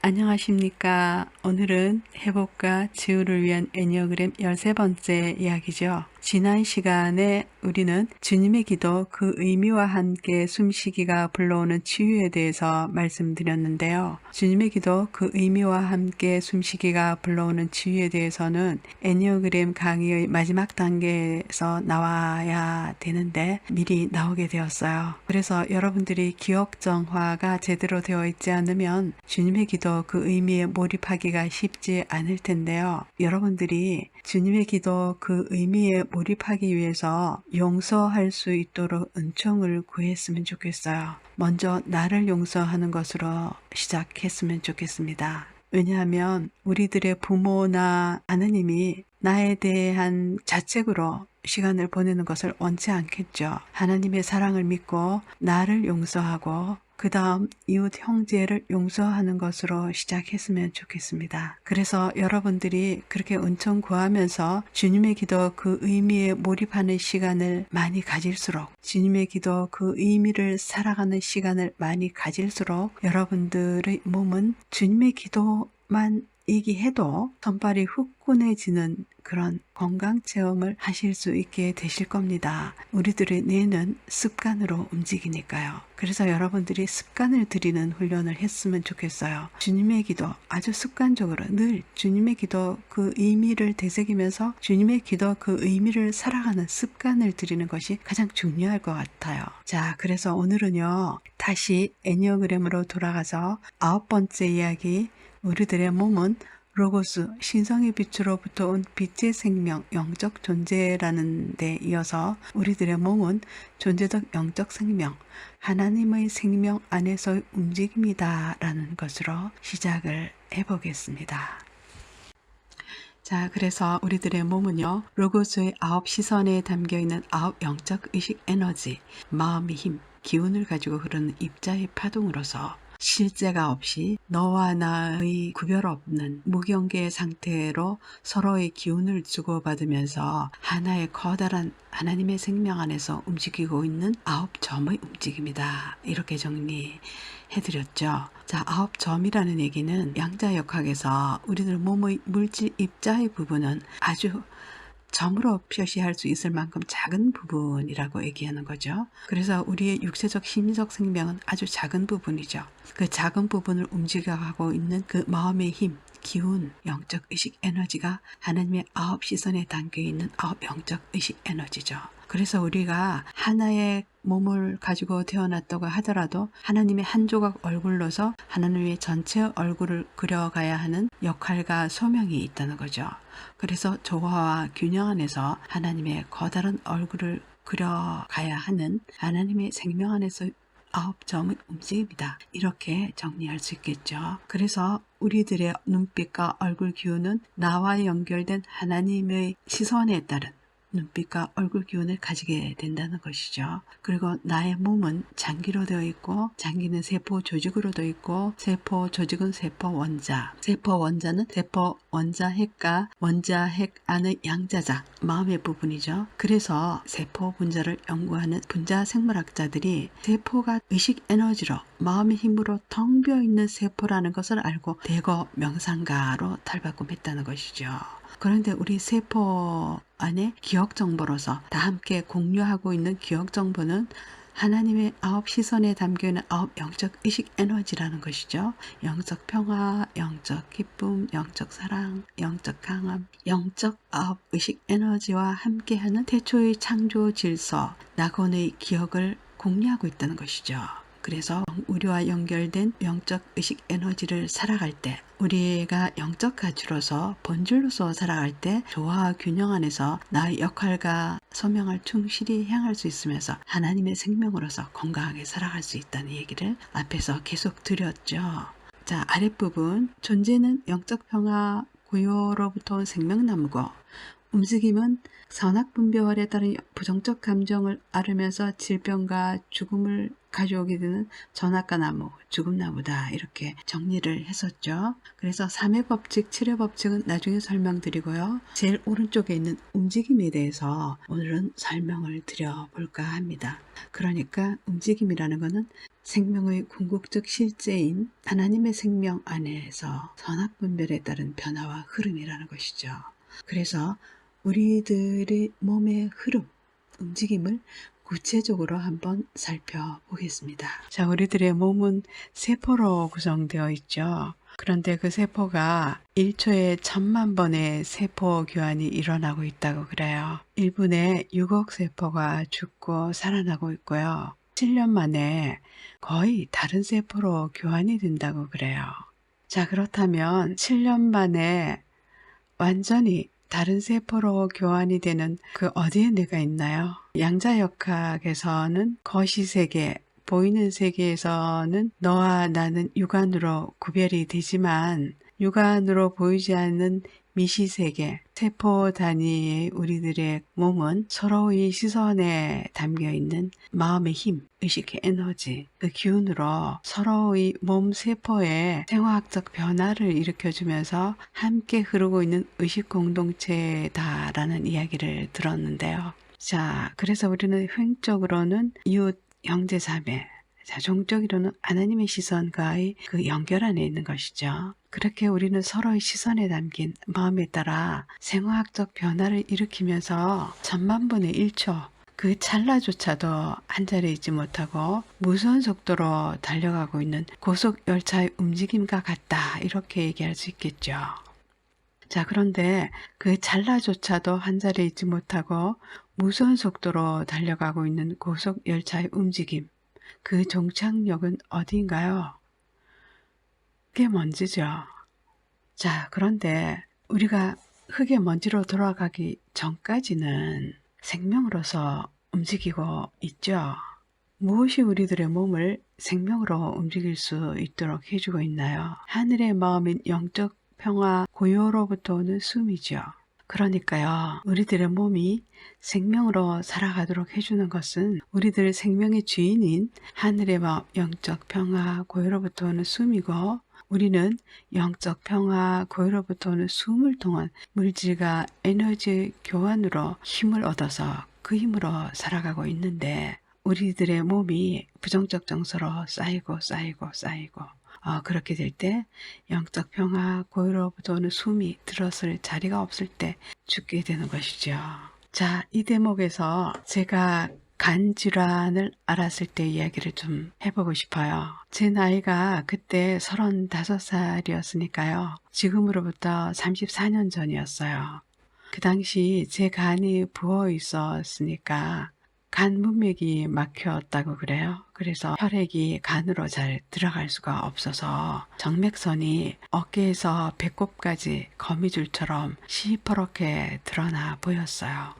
안녕하십니까. 오늘은 회복과 치유를 위한 애니어그램 13번째 이야기죠. 지난 시간에 우리는 주님의 기도 그 의미와 함께 숨쉬기가 불러오는 치유에 대해서 말씀드렸는데요. 주님의 기도 그 의미와 함께 숨쉬기가 불러오는 치유에 대해서는 애니어그램 강의의 마지막 단계에서 나와야 되는데 미리 나오게 되었어요. 그래서 여러분들이 기억 정화가 제대로 되어 있지 않으면 주님의 기도 그 의미에 몰입하기가 쉽지 않을 텐데요. 여러분들이 주님의 기도 그 의미에 몰입하기 위해서 용서할 수 있도록 은총을 구했으면 좋겠어요. 먼저 나를 용서하는 것으로 시작했으면 좋겠습니다. 왜냐하면 우리들의 부모나 하나님이 나에 대한 자책으로 시간을 보내는 것을 원치 않겠죠. 하나님의 사랑을 믿고 나를 용서하고 그 다음 이웃 형제를 용서하는 것으로 시작했으면 좋겠습니다. 그래서 여러분들이 그렇게 은총 구하면서 주님의 기도 그 의미에 몰입하는 시간을 많이 가질수록, 주님의 기도 그 의미를 살아가는 시간을 많이 가질수록 여러분들의 몸은 주님의 기도만 얘기해도 손발이 후끈해지는 그런 건강 체험을 하실 수 있게 되실 겁니다. 우리들의 뇌는 습관으로 움직이니까요. 그래서 여러분들이 습관을 들이는 훈련을 했으면 좋겠어요. 주님의 기도 아주 습관적으로 늘 주님의 기도 그 의미를 되새기면서 주님의 기도 그 의미를 살아가는 습관을 들이는 것이 가장 중요할 것 같아요. 자, 그래서 오늘은요. 다시 애니어그램으로 돌아가서 9번째 이야기, 우리들의 몸은 로고스, 신성의 빛으로부터 온 빛의 생명, 영적 존재라는 데 이어서 우리들의 몸은 존재적 영적 생명, 하나님의 생명 안에서의 움직임이다 라는 것으로 시작을 해보겠습니다. 자, 그래서 우리들의 몸은요, 로고스의 9 시선에 담겨있는 9 영적 의식 에너지, 마음의 힘, 기운을 가지고 흐르는 입자의 파동으로서 실제가 없이 너와 나의 구별 없는 무경계의 상태로 서로의 기운을 주고받으면서 하나의 커다란 하나님의 생명 안에서 움직이고 있는 9점의 움직임이다. 이렇게 정리해드렸죠. 자, 9점이라는 얘기는 양자역학에서 우리들 몸의 물질 입자의 부분은 아주 점으로 표시할 수 있을 만큼 작은 부분이라고 얘기하는 거죠. 그래서 우리의 육체적 심리적 생명은 아주 작은 부분이죠. 그 작은 부분을 움직여가고 있는 그 마음의 힘, 기운, 영적 의식 에너지가 하나님의 9 시선에 담겨있는 9 영적 의식 에너지죠. 그래서 우리가 하나의 몸을 가지고 태어났다고 하더라도 하나님의 한 조각 얼굴로서 하나님의 전체 얼굴을 그려가야 하는 역할과 소명이 있다는 거죠. 그래서 조화와 균형 안에서 하나님의 커다란 얼굴을 그려가야 하는 하나님의 생명 안에서 9점의 움직임이다. 이렇게 정리할 수 있겠죠. 그래서 우리들의 눈빛과 얼굴 기운은 나와 연결된 하나님의 시선에 따른 눈빛과 얼굴 기운을 가지게 된다는 것이죠. 그리고 나의 몸은 장기로 되어 있고, 장기는 세포 조직으로 되어 있고, 세포 조직은 세포 원자, 세포 원자는 세포 원자핵과 원자핵 안의 양자자, 마음의 부분이죠. 그래서 세포 분자를 연구하는 분자 생물학자들이 세포가 의식 에너지로 마음의 힘으로 텅 비어 있는 세포라는 것을 알고 대거 명상가로 탈바꿈했다는 것이죠. 그런데 우리 세포 안에 기억 정보로서 다 함께 공유하고 있는 기억 정보는 하나님의 9 시선에 담겨있는 9 영적 의식 에너지라는 것이죠. 영적 평화, 영적 기쁨, 영적 사랑, 영적 강함, 영적 9 의식 에너지와 함께하는 태초의 창조 질서, 낙원의 기억을 공유하고 있다는 것이죠. 그래서 우리와 연결된 영적 의식 에너지를 살아갈 때, 우리가 영적 가치로서 본질로서 살아갈 때 조화와 균형 안에서 나의 역할과 소명을 충실히 행할 수 있으면서 하나님의 생명으로서 건강하게 살아갈 수 있다는 얘기를 앞에서 계속 드렸죠. 자, 아랫부분, 존재는 영적 평화 고요로부터 온 생명나무고 움직임은 선악분별에 따른 부정적 감정을 앓으면서 질병과 죽음을 가져오게 되는 전학과나무, 죽음나무다 이렇게 정리를 했었죠. 그래서 3회 법칙, 7회 법칙은 나중에 설명드리고요. 제일 오른쪽에 있는 움직임에 대해서 오늘은 설명을 드려볼까 합니다. 그러니까 움직임이라는 것은 생명의 궁극적 실제인 하나님의 생명 안에서 선악분별에 따른 변화와 흐름이라는 것이죠. 그래서 우리들의 몸의 흐름, 움직임을 구체적으로 한번 살펴보겠습니다. 자, 우리들의 몸은 세포로 구성되어 있죠. 그런데 그 세포가 1초에 1000만 번의 세포 교환이 일어나고 있다고 그래요. 1분에 6억 세포가 죽고 살아나고 있고요. 7년 만에 거의 다른 세포로 교환이 된다고 그래요. 자, 그렇다면 7년 만에 완전히 다른 세포로 교환이 되는 그 어디에 내가 있나요? 양자역학에서는 거시세계, 보이는 세계에서는 너와 나는 육안으로 구별이 되지만 육안으로 보이지 않는 미시세계, 세포 단위의 우리들의 몸은 서로의 시선에 담겨있는 마음의 힘, 의식의 에너지, 그 기운으로 서로의 몸 세포에 생화학적 변화를 일으켜주면서 함께 흐르고 있는 의식 공동체다라는 이야기를 들었는데요. 자, 그래서 우리는 횡적으로는 이웃, 형제, 자매, 자, 종적으로는 하나님의 시선과의 그 연결 안에 있는 것이죠. 그렇게 우리는 서로의 시선에 담긴 마음에 따라 생화학적 변화를 일으키면서 1000만 분의 1초 그 찰나조차도 한자리에 있지 못하고 무서운 속도로 달려가고 있는 고속열차의 움직임과 같다 이렇게 얘기할 수 있겠죠. 자, 그런데 그 찰나조차도 한자리에 있지 못하고 무서운 속도로 달려가고 있는 고속열차의 움직임, 그 종착역은 어디인가요? 그게 먼지죠. 자, 그런데 우리가 흙의 먼지로 돌아가기 전까지는 생명으로서 움직이고 있죠. 무엇이 우리들의 몸을 생명으로 움직일 수 있도록 해주고 있나요? 하늘의 마음인 영적 평화 고요로부터 오는 숨이죠. 그러니까요, 우리들의 몸이 생명으로 살아가도록 해주는 것은 우리들 생명의 주인인 하늘의 마음 영적 평화 고요로부터 오는 숨이고, 우리는 영적 평화 고요로부터 오는 숨을 통한 물질과 에너지 교환으로 힘을 얻어서 그 힘으로 살아가고 있는데, 우리들의 몸이 부정적 정서로 쌓이고 그렇게 될 때 영적 평화 고요로부터 오는 숨이 들어설 자리가 없을 때 죽게 되는 것이죠. 자, 이 대목에서 제가 간 질환을 알았을 때 이야기를 좀 해보고 싶어요. 제 나이가 그때 35살이었으니까요. 지금으로부터 34년 전이었어요. 그 당시 제 간이 부어 있었으니까 간 문맥이 막혔다고 그래요. 그래서 혈액이 간으로 잘 들어갈 수가 없어서 정맥선이 어깨에서 배꼽까지 거미줄처럼 시퍼렇게 드러나 보였어요.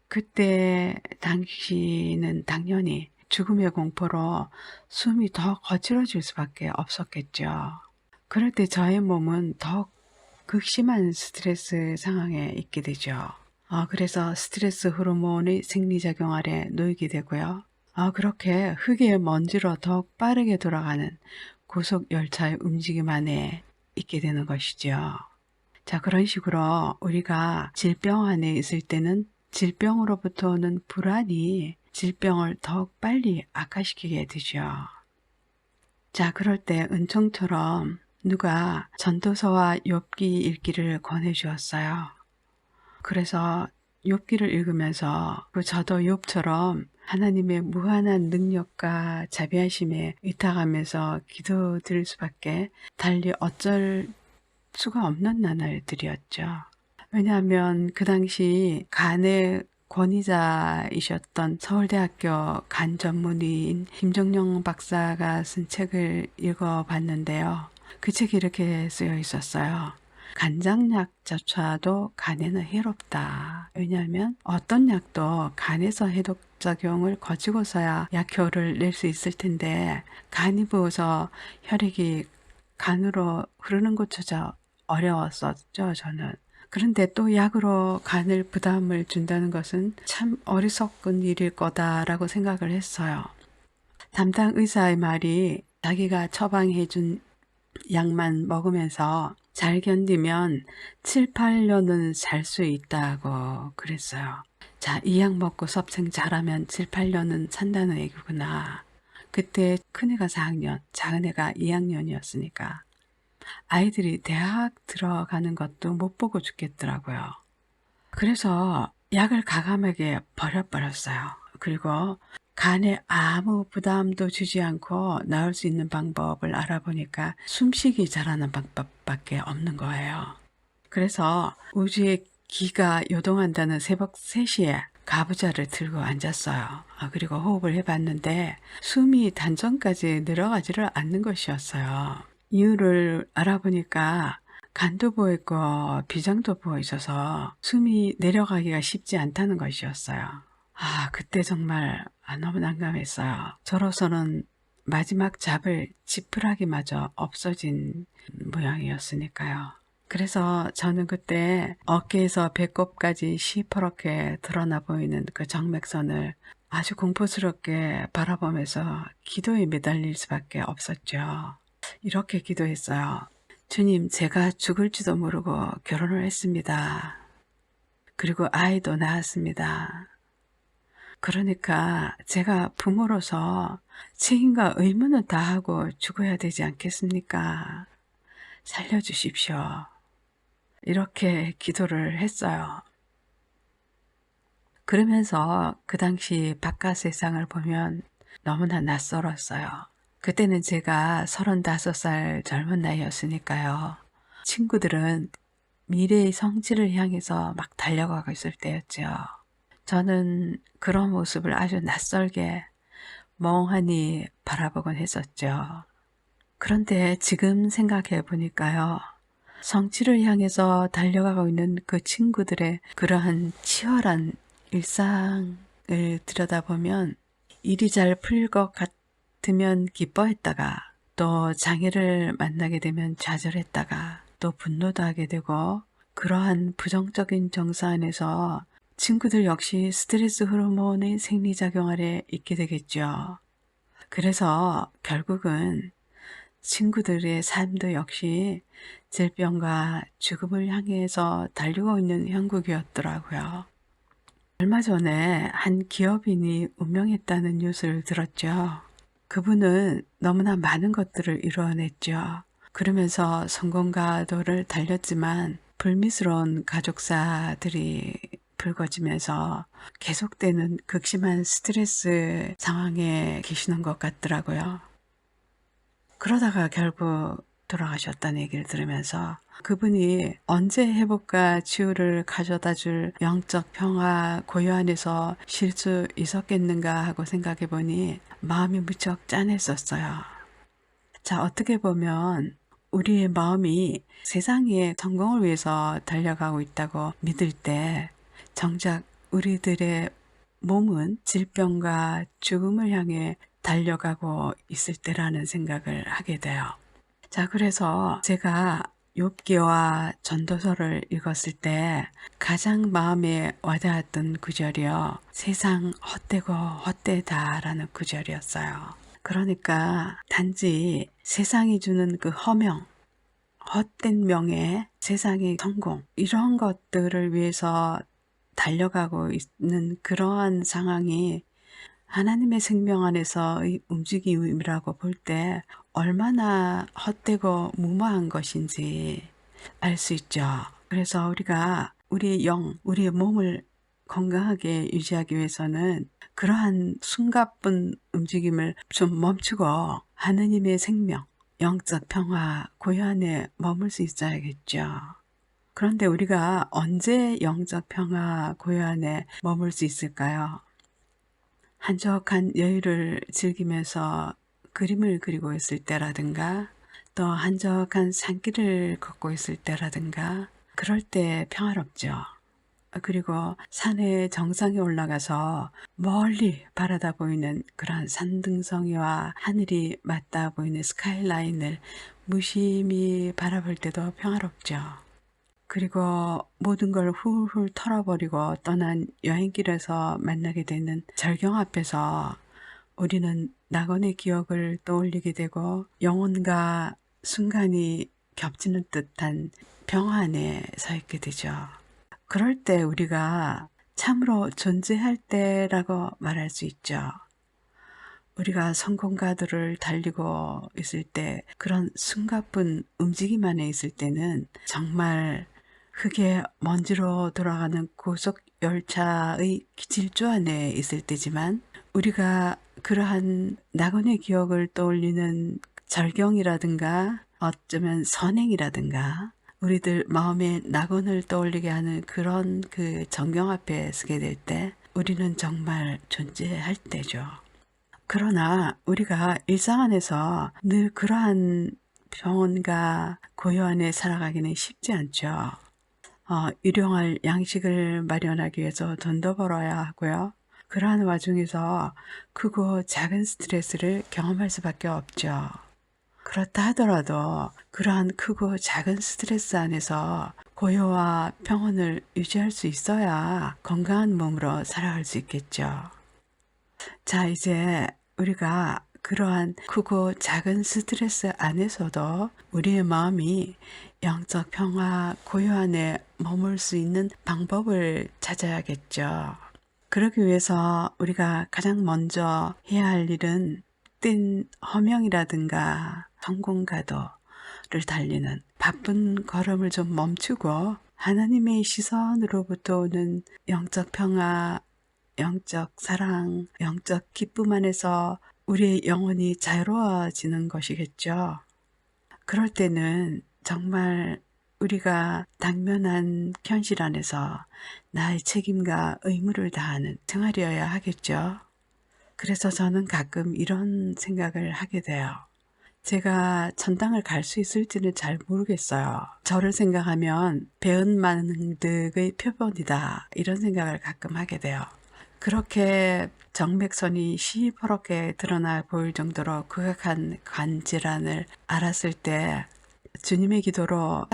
그때 당시는 당연히 죽음의 공포로 숨이 더 거칠어질 수밖에 없었겠죠. 그럴 때 저의 몸은 더욱 극심한 스트레스 상황에 있게 되죠. 그래서 스트레스 호르몬의 생리작용 아래 놓이게 되고요. 그렇게 흙의 먼지로 더욱 빠르게 돌아가는 고속열차의 움직임 안에 있게 되는 것이죠. 자, 그런 식으로 우리가 질병 안에 있을 때는 질병으로부터 오는 불안이 질병을 더욱 빨리 악화시키게 되죠. 자, 그럴 때 은총처럼 누가 전도서와 욥기 읽기를 권해주었어요. 그래서 욥기를 읽으면서 저도 욥처럼 하나님의 무한한 능력과 자비하심에 의탁하면서 기도드릴 수밖에 달리 어쩔 수가 없는 나날들이었죠. 왜냐하면 그 당시 간의 권위자이셨던 서울대학교 간 전문의인 김정영 박사가 쓴 책을 읽어봤는데요. 그 책이 이렇게 쓰여 있었어요. 간장약조차도 간에는 해롭다. 왜냐하면 어떤 약도 간에서 해독작용을 거치고서야 약효를 낼 수 있을 텐데, 간이 부어서 혈액이 간으로 흐르는 것조차 어려웠었죠, 저는. 그런데 또 약으로 간을 부담을 준다는 것은 참 어리석은 일일 거다라고 생각을 했어요. 담당 의사의 말이 자기가 처방해 준 약만 먹으면서 잘 견디면 7, 8년은 살 수 있다고 그랬어요. 자, 이 약 먹고 섭생 잘하면 7, 8년은 산다는 얘기구나. 그때 큰애가 4학년, 작은애가 2학년이었으니까 아이들이 대학 들어가는 것도 못 보고 죽겠더라고요. 그래서 약을 과감하게 버려버렸어요. 그리고 간에 아무 부담도 주지 않고 나을 수 있는 방법을 알아보니까 숨쉬기 잘하는 방법밖에 없는 거예요. 그래서 우주의 기가 요동한다는 새벽 3시에 가부좌를 들고 앉았어요. 그리고 호흡을 해봤는데 숨이 단전까지 늘어가지를 않는 것이었어요. 이유를 알아보니까 간도 부어있고 비장도 부어있어서 숨이 내려가기가 쉽지 않다는 것이었어요. 그때 정말 너무 난감했어요. 저로서는 마지막 잡을 지푸라기마저 없어진 모양이었으니까요. 그래서 저는 그때 어깨에서 배꼽까지 시퍼렇게 드러나 보이는 그 정맥선을 아주 공포스럽게 바라보면서 기도에 매달릴 수밖에 없었죠. 이렇게 기도했어요. 주님, 제가 죽을지도 모르고 결혼을 했습니다. 그리고 아이도 낳았습니다. 그러니까 제가 부모로서 책임과 의무는 다하고 죽어야 되지 않겠습니까? 살려주십시오. 이렇게 기도를 했어요. 그러면서 그 당시 바깥 세상을 보면 너무나 낯설었어요. 그때는 제가 35살 젊은 나이였으니까요. 친구들은 미래의 성취를 향해서 막 달려가고 있을 때였죠. 저는 그런 모습을 아주 낯설게 멍하니 바라보곤 했었죠. 그런데 지금 생각해 보니까요. 성취를 향해서 달려가고 있는 그 친구들의 그러한 치열한 일상을 들여다보면 일이 잘 풀릴 것 같으면 기뻐했다가 또 장애를 만나게 되면 좌절했다가 또 분노도 하게 되고 그러한 부정적인 정서 안에서 친구들 역시 스트레스 호르몬의 생리작용 아래 있게 되겠죠. 그래서 결국은 친구들의 삶도 역시 질병과 죽음을 향해서 달리고 있는 형국이었더라고요. 얼마 전에 한 기업인이 운명했다는 뉴스를 들었죠. 그분은 너무나 많은 것들을 이루어냈죠. 그러면서 성공과 도를 달렸지만 불미스러운 가족사들이 불거지면서 계속되는 극심한 스트레스 상황에 계시는 것 같더라고요. 그러다가 결국 돌아가셨다는 얘기를 들으면서 그분이 언제 회복과 치유를 가져다 줄 영적 평화 고요 안에서 쉴 수 있었겠는가 하고 생각해 보니 마음이 무척 짠했었어요. 자, 어떻게 보면 우리의 마음이 세상의 성공을 위해서 달려가고 있다고 믿을 때 정작 우리들의 몸은 질병과 죽음을 향해 달려가고 있을 때라는 생각을 하게 돼요. 자, 그래서 제가 욥기와 전도서를 읽었을 때 가장 마음에 와닿았던 구절이요. 세상 헛되고 헛되다라는 구절이었어요. 그러니까 단지 세상이 주는 그 허명, 헛된 명예, 세상의 성공 이런 것들을 위해서 달려가고 있는 그러한 상황이 하나님의 생명 안에서의 움직임이라고 볼 때 얼마나 헛되고 무모한 것인지 알 수 있죠. 그래서 우리가 우리의 영, 우리의 몸을 건강하게 유지하기 위해서는 그러한 숨가쁜 움직임을 좀 멈추고 하느님의 생명, 영적 평화, 고요 안에 머물 수 있어야겠죠. 그런데 우리가 언제 영적 평화, 고요 안에 머물 수 있을까요? 한적한 여유를 즐기면서 그림을 그리고 있을 때라든가 또 한적한 산길을 걷고 있을 때라든가 그럴 때 평화롭죠. 그리고 산의 정상에 올라가서 멀리 바라다 보이는 그러한 산등성이와 하늘이 맞닿아 보이는 스카이라인을 무심히 바라볼 때도 평화롭죠. 그리고 모든 걸 훌훌 털어버리고 떠난 여행길에서 만나게 되는 절경 앞에서 우리는 낙원의 기억을 떠올리게 되고 영혼과 순간이 겹치는 듯한 평화 안에 서 있게 되죠. 그럴 때 우리가 참으로 존재할 때라고 말할 수 있죠. 우리가 성공가들을 달리고 있을 때, 그런 숨가쁜 움직임 안에 있을 때는 정말 흙에 먼지로 돌아가는 고속 열차의 기질주 안에 있을 때지만, 우리가 그러한 낙원의 기억을 떠올리는 절경이라든가 어쩌면 선행이라든가 우리들 마음의 낙원을 떠올리게 하는 그런 그 전경 앞에 서게 될 때 우리는 정말 존재할 때죠. 그러나 우리가 일상 안에서 늘 그러한 평온과 고요 안에 살아가기는 쉽지 않죠. 일용할 양식을 마련하기 위해서 돈도 벌어야 하고요. 그러한 와중에서 크고 작은 스트레스를 경험할 수밖에 없죠. 그렇다 하더라도 그러한 크고 작은 스트레스 안에서 고요와 평온을 유지할 수 있어야 건강한 몸으로 살아갈 수 있겠죠. 자, 이제 우리가 그러한 크고 작은 스트레스 안에서도 우리의 마음이 영적 평화, 고요 안에 머물 수 있는 방법을 찾아야겠죠. 그러기 위해서 우리가 가장 먼저 해야 할 일은 뜬 허명이라든가 성공가도를 달리는 바쁜 걸음을 좀 멈추고 하나님의 시선으로부터 오는 영적 평화, 영적 사랑, 영적 기쁨 안에서 우리의 영혼이 자유로워지는 것이겠죠. 그럴 때는 정말 우리가 당면한 현실 안에서 나의 책임과 의무를 다하는 생활이어야 하겠죠. 그래서 저는 가끔 이런 생각을 하게 돼요. 제가 천당을 갈 수 있을지는 잘 모르겠어요. 저를 생각하면 배은 만득의 표본이다, 이런 생각을 가끔 하게 돼요. 그렇게 정맥선이 시퍼렇게 드러나 보일 정도로 극악한 관질환을 알았을 때 주님의 기도로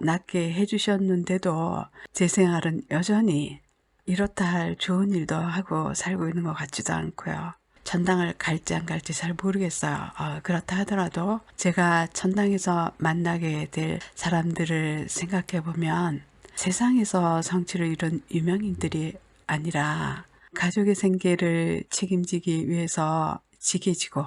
낫게 해주셨는데도 제 생활은 여전히 이렇다 할 좋은 일도 하고 살고 있는 것 같지도 않고요. 천당을 갈지 안 갈지 잘 모르겠어요. 그렇다 하더라도 제가 천당에서 만나게 될 사람들을 생각해 보면 세상에서 성취를 이룬 유명인들이 아니라 가족의 생계를 책임지기 위해서 지게지고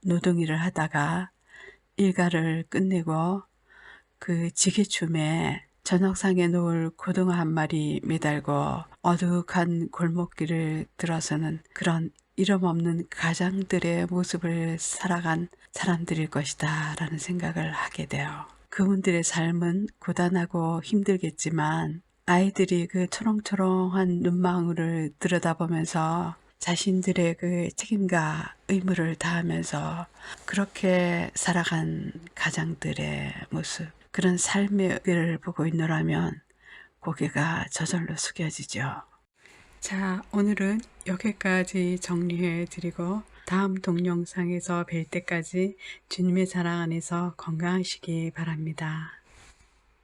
노동일을 하다가 일가를 끝내고 그 지게춤에 저녁상에 놓을 고등어 한 마리 매달고 어둑한 골목길을 들어서는 그런 이름 없는 가장들의 모습을 살아간 사람들일 것이다 라는 생각을 하게 돼요. 그분들의 삶은 고단하고 힘들겠지만 아이들이 그 초롱초롱한 눈망울을 들여다보면서 자신들의 그 책임과 의무를 다하면서 그렇게 살아간 가장들의 모습, 그런 삶의 의를 보고 있노라면 고개가 저절로 숙여지죠. 자, 오늘은 여기까지 정리해 드리고 다음 동영상에서 뵐 때까지 주님의 사랑 안에서 건강하시기 바랍니다.